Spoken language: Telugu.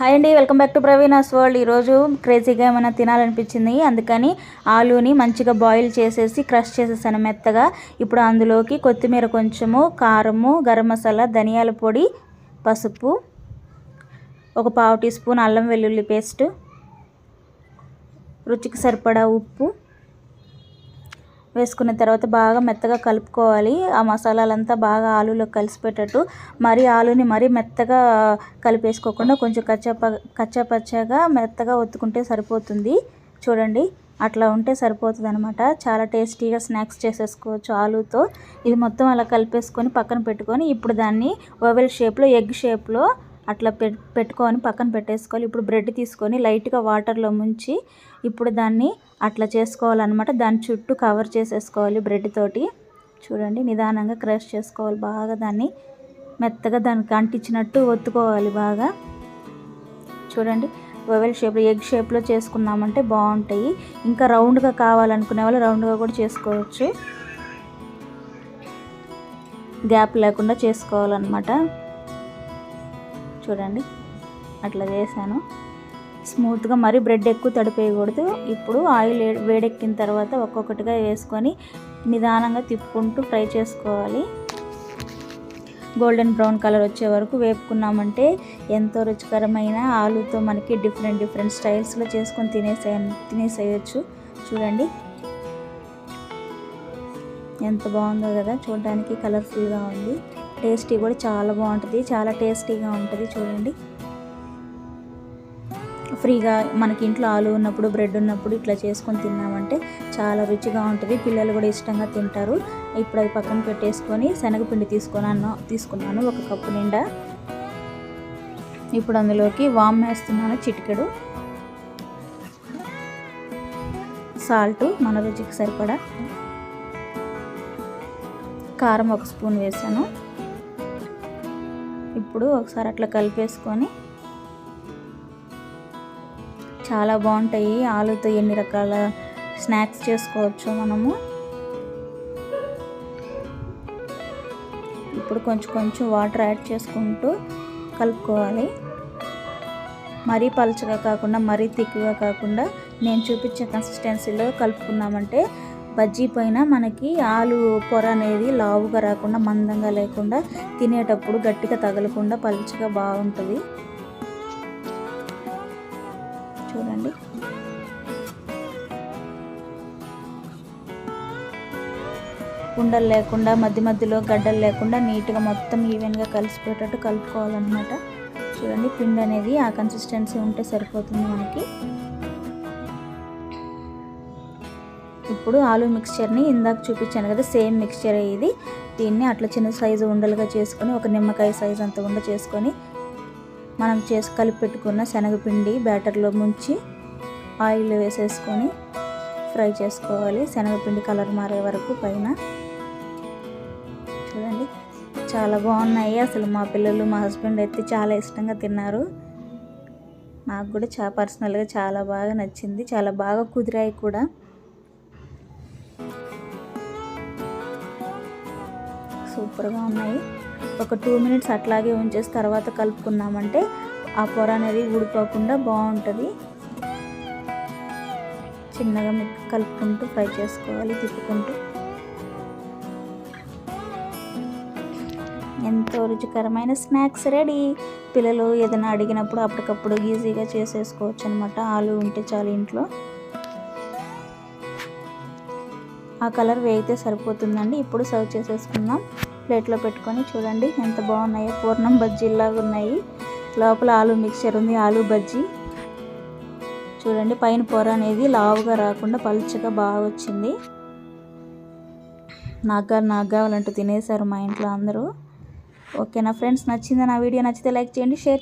హాయ్ అండి, welcome back to Praveena's world. ఈరోజు క్రేజీగా ఏమైనా తినాలనిపించింది, అందుకని ఆలూని మంచిగా బాయిల్ చేసేసి క్రష్ చేసేసాను మెత్తగా. ఇప్పుడు అందులోకి కొత్తిమీర, కొంచెము కారము, గరం మసాలా, ధనియాల పొడి, పసుపు, ఒక పావు టీ స్పూన్ అల్లం వెల్లుల్లి పేస్ట్, రుచికి సరిపడా ఉప్పు వేసుకున్న తర్వాత బాగా మెత్తగా కలుపుకోవాలి. ఆ మసాలాలంతా బాగా ఆలూలో కలిసిపెట్టట్టు. ఆలూని మరీ మెత్తగా కలిపేసుకోకుండా కొంచెం కచ్చాపచ్చాగా మెత్తగా ఒత్తుకుంటే సరిపోతుంది. చూడండి, అట్లా ఉంటే సరిపోతుంది అనమాట. చాలా టేస్టీగా స్నాక్స్ చేసేసుకోవచ్చు ఆలూతో. ఇది మొత్తం అలా కలిపేసుకొని పక్కన పెట్టుకొని ఇప్పుడు దాన్ని ఓవెల్ షేప్లో, ఎగ్ షేప్లో అట్లా పెట్టుకొని పక్కన పెట్టేసుకోవాలి. ఇప్పుడు బ్రెడ్ తీసుకొని లైట్గా వాటర్లో ముంచి ఇప్పుడు దాన్ని అట్లా చేసుకోవాలన్నమాట. దాని చుట్టూ కవర్ చేసేసుకోవాలి బ్రెడ్ తోటి. చూడండి, నిదానంగా క్రష్ చేసుకోవాలి బాగా. దాన్ని మెత్తగా దానికి అంటించినట్టు ఒత్తుకోవాలి బాగా. చూడండి, ఓవెల్ షేప్లో, ఎగ్ షేప్లో చేసుకున్నామంటే బాగుంటాయి. ఇంకా రౌండ్గా కావాలనుకునే వాళ్ళు రౌండ్గా కూడా చేసుకోవచ్చు. గ్యాప్ లేకుండా చేసుకోవాలన్నమాట. చూడండి, అట్లా చేశాను స్మూత్గా. మరీ బ్రెడ్ ఎక్కువ తడిపేయకూడదు. ఇప్పుడు ఆయిల్ వేడెక్కిన తర్వాత ఒక్కొక్కటిగా వేసుకొని నిదానంగా తిప్పుకుంటూ ఫ్రై చేసుకోవాలి. గోల్డెన్ బ్రౌన్ కలర్ వచ్చే వరకు వేపుకున్నామంటే ఎంతో రుచికరమైన ఆలూతో మనకి డిఫరెంట్ స్టైల్స్లో చేసుకొని తినేసేయచ్చు. చూడండి ఎంత బాగుందో కదా, చూడడానికి కలర్ఫుల్గా ఉంది. టేస్టీ కూడా చాలా బాగుంటుంది, చాలా టేస్టీగా ఉంటుంది. చూడండి, ఫ్రీగా మనకి ఇంట్లో ఆలు ఉన్నప్పుడు, బ్రెడ్ ఉన్నప్పుడు ఇట్లా చేసుకొని తిన్నామంటే చాలా రుచిగా ఉంటుంది. పిల్లలు కూడా ఇష్టంగా తింటారు. ఇప్పుడు అది పక్కన పెట్టేసుకొని శనగపిండి తీసుకున్నాను 1 కప్పు నిండా. ఇప్పుడు అందులోకి వామ్ వేస్తున్నాను, చిటికెడు సాల్ట్ మన రుచికి సరిపడా, కారం 1 స్పూన్ వేసాను. ఇప్పుడు ఒకసారి అట్లా కలిపేసుకొని చాలా బాగుంటాయి. ఆలూతో ఎన్ని రకాల స్నాక్స్ చేసుకోవచ్చు మనము. ఇప్పుడు కొంచెం వాటర్ యాడ్ చేసుకుంటూ కలుపుకోవాలి. మరీ పలుచగా కాకుండా, మరీ థిక్గా కాకుండా నేను చూపించే కన్సిస్టెన్సీలో కలుపుకున్నామంటే బజ్జీ పైన మనకి ఆలు పొర అనేది లావుగా రాకుండా, మందంగా లేకుండా, తినేటప్పుడు గట్టిగా తగలకుండా పలుచగా బాగుంటుంది. చూడండి, ఉండలు లేకుండా, మధ్యలో గడ్డలు లేకుండా నీట్గా మొత్తం ఈవెన్గా కలిసిపోయేటట్టు కలుపుకోవాలన్నమాట. చూడండి, పిండి అనేది ఆ కన్సిస్టెన్సీ ఉంటే సరిపోతుంది మనకి. ఇప్పుడు ఆలూ మిక్స్చర్ని ఇందాక చూపించాను కదా, సేమ్ మిక్స్చర్ ఇది. దీన్ని అట్లా చిన్న సైజు ఉండలుగా చేసుకొని, ఒక నిమ్మకాయ సైజు అంత ఉండ చేసుకొని మనం కలిపి పెట్టుకున్న శనగపిండి బ్యాటర్లో ముంచి ఆయిల్ వేసేసుకొని ఫ్రై చేసుకోవాలి. శనగపిండి కలర్ మారే వరకు పైన. చూడండి, చాలా బాగున్నాయి. అసలు మా పిల్లలు, మా హస్బెండ్ అయితే చాలా ఇష్టంగా తిన్నారు. నాకు కూడా పర్సనల్గా చాలా బాగా నచ్చింది. చాలా బాగా కుదిరాయి కూడా. సూపర్గా ఉన్నాయి. ఒక 2 మినిట్స్ అట్లాగే ఉంచేసి తర్వాత కలుపుకున్నామంటే ఆ పొర అనేది ఊడిపోకుండా బాగుంటుంది. చిన్నగా కలుపుకుంటూ ఫ్రై చేసుకోవాలి, తిప్పుకుంటూ. ఎంతో రుచికరమైన స్నాక్స్ రెడీ. పిల్లలు ఏదైనా అడిగినప్పుడు అప్పటికప్పుడు ఈజీగా చేసేసుకోవచ్చు అనమాట. ఆలు ఉంటే చాలు ఇంట్లో. ఆ కలర్ వేయితే సరిపోతుందండి. ఇప్పుడు సర్వ్ చేసేసుకుందాం. ప్లేట్లో పెట్టుకొని చూడండి ఎంత బాగున్నాయో. పూర్ణం బజ్జీలాగా ఉన్నాయి. లోపల ఆలూ మిక్చర్ ఉంది, ఆలూ బజ్జీ. చూడండి, పైన పొర అనేది లావుగా రాకుండా పలుచగా బాగా వచ్చింది. నాకు కావాలంటూ తినేశారు మా ఇంట్లో అందరూ. ఓకేనా ఫ్రెండ్స్, నచ్చిందా నా వీడియో? నచ్చితే లైక్ చేయండి, షేర్ చేయండి.